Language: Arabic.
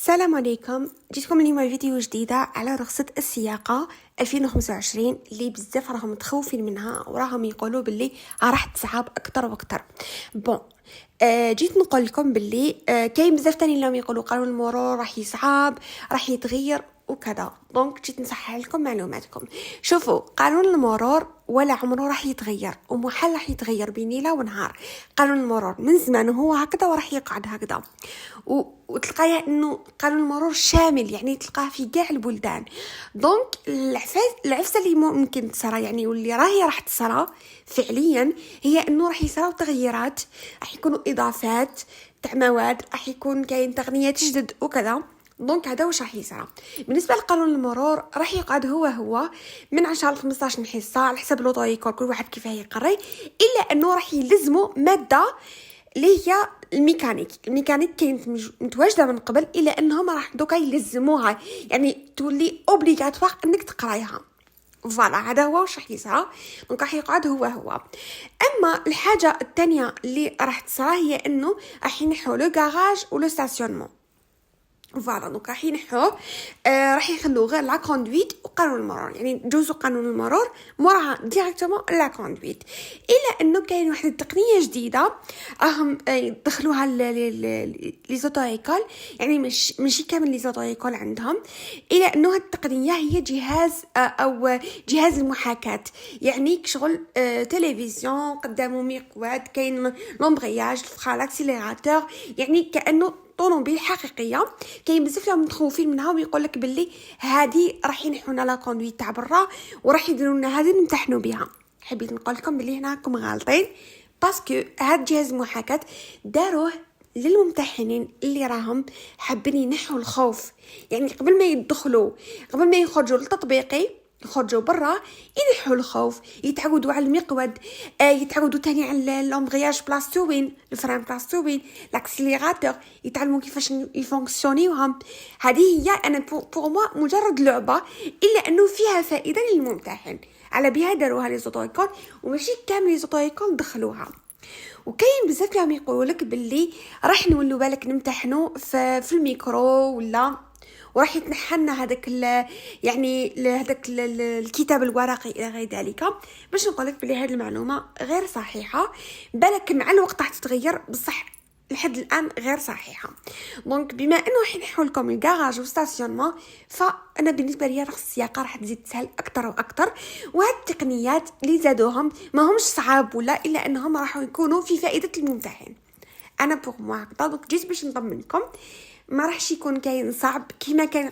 السلام عليكم. جيتكم اليوم فيديو جديدة على رخصة السياقة 2025 اللي بزاف راهم متخوفين منها وراهم يقولوا باللي راح تصعب اكثر واكثر. بون جيت نقول لكم باللي كاين بزاف تاني اللي يقولوا قانون المرور راح يصعب، راح يتغير وكذا. دونك جيت نصحح لكم معلوماتكم. شوفوا، قانون المرور ولا عمره راح يتغير، ومحال راح يتغير بين ليله ونهار. قانون المرور من زمان هو هكذا وراح يقعد هكذا، وتلقايه انه قانون المرور شامل، يعني تلقاه في كاع البلدان. دونك العفسه اللي ممكن تصرى يعني واللي راح تصرى فعليا هي انه راح يصراو تغييرات، راح يكونوا اضافات تاع مواد، راح يكون كاين تقنيات جدد وكذا. دونك هذا واش راح يصرى. بالنسبه لقانون المرور راح يقعد هو من 10 ل 15 حصه على حسب لوطويكول، كل واحد كيفاه يقري، الا انه راح يلزموا ماده اللي هي الميكانيك كانت متواجده من قبل، الا انهم راح دوكا يلزموها، يعني تولي اوبليغاتوار انك تقرايها. فوالا هذا هو واش راح يصرى. دونك راح يقعد هو. اما الحاجه الثانيه اللي راح تصرى هي انه راح ينحوا لو كاراج ولو ستاسيونمون. فوالا دونك راح ينحوه، راح يخلوه غير لا كوندويت وقانون المرور، يعني جوزوا قانون المرور موراها ديريكتومون لا كوندويت. الا انه كاين واحد التقنيه جديده راهم يدخلوها لي زوتو ايكول، يعني ماشي كامل لي زوتو ايكول عندهم، الا انه التقنيه هي جهاز او جهاز المحاكاه، يعني كشغل تلفزيون قدامه مقود، كاين لومبرياج، الفخار، الاكسيليراتور، يعني كانه طوموبيل حقيقيه. كاين بزاف اللي متخوفين منها ويقول لك باللي هذه راح ينحونا لا كوندويت تاع برا وراح يديروا لنا هذه نمتحنوا بها. حبيت نقول لكم باللي هنا راكم غالطين، باسكو هذا جهاز المحاكاه داروه للممتحنين اللي راهم حابين ينحوا الخوف، يعني قبل ما يدخلوا، قبل ما يخرجوا للتطبيقي، يخرجوا برا ينحوا الخوف، يتعودوا على المقود، يتعودوا تاني على لومبرياج بلاستوين، الفران بلاستوين، لاكسيليراتور، يتعلموا كيفاش يفونكسيونيوهم. هذه هي انا بور موا مجرد لعبه، الا انه فيها فائده للممتحن، على بها داروها لي زوتويكول وماشي كامل لي زوتويكول دخلوها. وكاين بزاف اللي يقولوا لك باللي راح نولوا بالك نمتحنوا في الميكرو ولا، وراح يتنحلنا هذاك يعني هذاك الكتاب الورقي الى غير ذلك. باش نقول لك بلي هذه المعلومه غير صحيحه، بالك مع الوقت راح تتغير، بصح لحد الان غير صحيحه. دونك بما انه راح ينحوا لكم الكراج والستاسيونمون، فانا بالنسبه لي رخص السياقه راح تزيد تسهل اكثر واكثر. وهاد التقنيات اللي زادوهم ما همش صعاب ولا، الا انهم راح يكونوا في فائده الممتحن. انا بوغ موا هكذا. دونك جيت باش نطمنكم، ما راحش يكون كاين صعب كيما كان